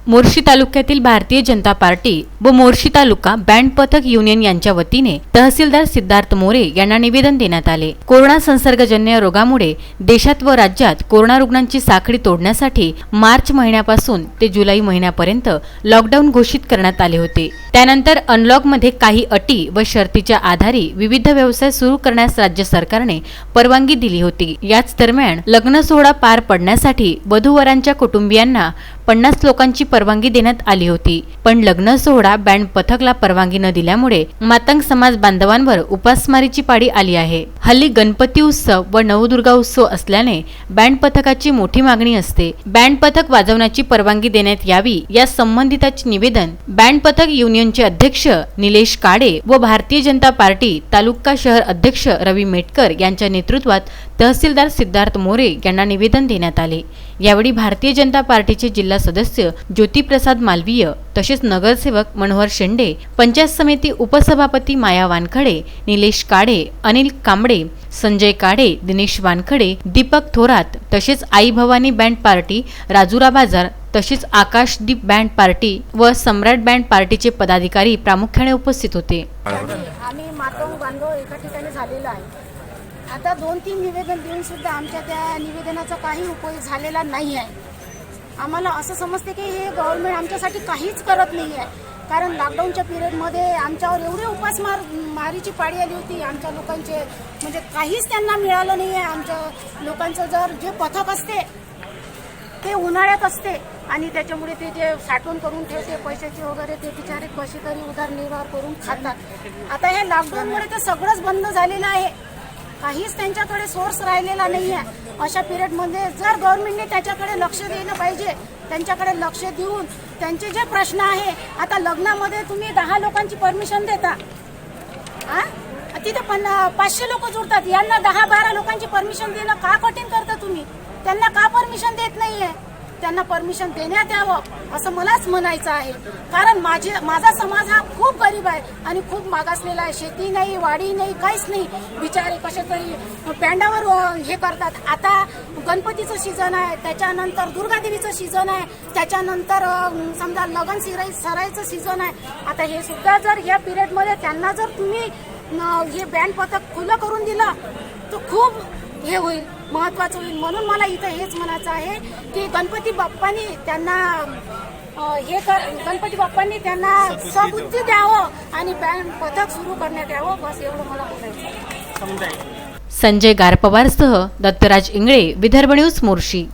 मोर्शी तालुक्यातील भारतीय जनता पार्टी व मोर्शी तालुका बँड पथक युनियन यांच्या वतीने तहसीलदार सिद्धार्थ मोरे यांना निवेदन देण्यात आले। कोरोना संसर्गजन्य रोगामुळे देशात व राज्यात कोरोना रुग्णांची साखळी तोडण्यासाठी मार्च महिन्यापासून ते जुलै महिन्यापर्यंत लॉकडाऊन घोषित करण्यात आले होते। त्यानंतर अनलॉक मध्ये काही अटी व शर्तीच्या आधारे विविध व्यवसाय सुरू करण्यास राज्य सरकारने परवानगी दिली होती। याच दरम्यान लग्न सोहळा पार पडण्यासाठी वधूवरांच्या कुटुंबियांना 50 लोकांची परवानगी देण्यात आली होती, पण लग्न सोहळा बँड पथकला परवानगी न दिल्यामुळे मातंग समाज बांधवांवर उपासमारीची पाळी आली आहे। हल्ली गणपती उत्सव व नवदुर्गा उत्सव असल्याने बँड पथकाची मोठी मागणी असते। बँड पथक वाजवण्याची परवानगी देण्यात यावी या संबंधिताचे निवेदन बँड पथक युनियनचे अध्यक्ष निलेश काडे व भारतीय जनता पार्टी तालुका शहर अध्यक्ष रवी मेटकर यांच्या नेतृत्वात तहसीलदार सिद्धार्थ मोरे यांना निवेदन देण्यात आले। यावेळी भारतीय जनता पार्टीचे जिल्हा सदस्य ज्योतिप्रसाद मालवीय तसेच नगरसेवक मनोहर शेंडे, पंचायत समिती उपसभापती माया वानखडे, निलेश काडे, अनिल कांबळे, संजय काडे, दिनेश वानखडे, दीपक थोरात तसेच आई भवानी बँड पार्टी, राजुरा बाजार तसेच आकाशदीप बँड पार्टी व सम्राट बँड पार्टीचे पदाधिकारी प्रामुख्याने उपस्थित होते। आम्ही मातंग बांधव एका ठिकाणी झालेला आहे। आता 2-3 निवेदन देऊन सुद्धा आमच्या त्या निवेदनाचा काही उपयोग झालेला नाही आहे। आम्हाला असं समजते की हे गव्हर्नमेंट आमच्यासाठी काहीच करत नाही आहे, कारण लॉकडाऊनच्या पिरियडमध्ये आमच्यावर एवढे उपासमारीची पाळी आली होती। आमच्या लोकांचे म्हणजे काहीच त्यांना मिळालं नाही आहे। आमच्या लोकांचं जर जे पथक असते ते उन्हाळ्यात असते आणि त्याच्यामुळे ते जे साठवण करून ठेवते पैशाचे वगैरे ते बिचारे कसे तरी उदरनिर्वाह करून खातात। आता हे लॉकडाऊनमुळे तर सगळंच बंद झालेलं आहे, काहीच त्यांच्याकडे सोर्स राहिलेला नाही आहे। अशा पिरियडमध्ये जर गव्हर्नमेंटने त्याच्याकडे लक्ष दिलं पाहिजे, त्यांच्याकडे लक्ष देऊन त्यांचे जे प्रश्न आहे, आता लग्नामध्ये तुम्ही 10 लोकांची परमिशन देता, तिथे 500 लोक जुळतात, यांना 10-12 लोकांची परमिशन देणं का कठीण करता तुम्ही? त्यांना का परमिशन देत नाहीये? त्यांना परमिशन देण्यात यावं असं मलाच म्हणायचं आहे, कारण माझा समाज हा खूप गरीब आहे आणि खूप मागासलेला आहे। शेती नाही, वाडी नाही, काहीच नाही, बिचारे कसे तरी पॅन्डावर हे करतात। आता गणपतीचं सीझन आहे, त्याच्यानंतर दुर्गादेवीचं सीझन आहे, त्याच्यानंतर समजा लगन सराईचं सीझन आहे। आता हे सुद्धा जर या पिरियडमध्ये त्यांना जर तुम्ही हे बँड पथक खुलं करून दिलं तर खूप हे होईल, महत्वाचं होईल। म्हणून मला इथं हेच म्हणायचं आहे की गणपती बाप्पांनी त्यांना सबुद्धी द्यावं आणि बँड पथक सुरू करण्यात यावं, बस एवढं मला बोलायचं आहे। संजय गारपवारसह दत्तराज इंगळे, विदर्भ न्यूज, मोर्शी।